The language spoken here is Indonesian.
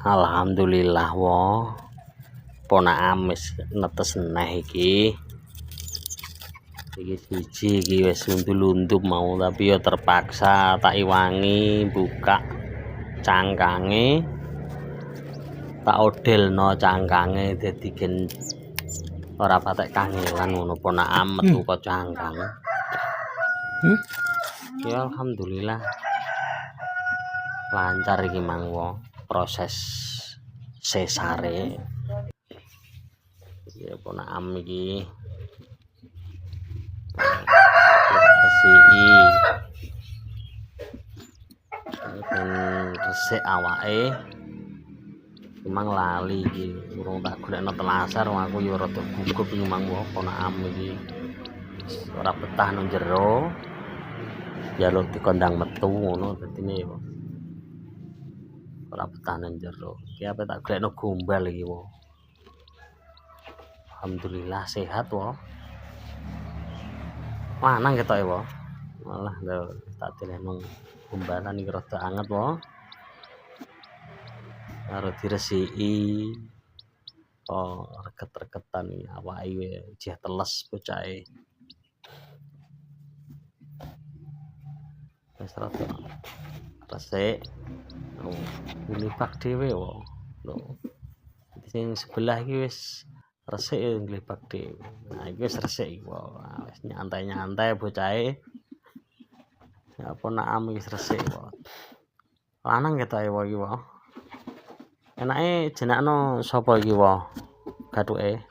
Alhamdulillah wo ponakam wis netes neh iki siji iki wis lundup mau, tapi ya terpaksa tak iwangi buka cangkange, tak odelno cangkange dadi gen ora patek kangelan ngono ponakam metu kok cangkang. Ya alhamdulillah lancar iki mangwo proses sesare ya ponakam iki resiki resik awake memang lali iki urung tak golekno telasar aku ya rada gugup iki mangwo ponakam iki ora betah nang jero jaluk dikondang metu ngono dadine yo ora betah nang jero iki ape tak golekno gombal iki wo. Alhamdulillah sehat wo lanang ketoke wo malah tak dilehno gombalan iki rada anget wo karo diresiki oh reget-regetan iki awake jeh teles bocahe wis rada resik nglibak dhewe wo lho sing sebelah iki wis resik nglibak dhewe nah iki wis resik iki wo wis nyantai-nyantai bocahe ya ponakam wis resik wo lanang ketoke wo iki wo enake jenakno sapa iki wo gathuke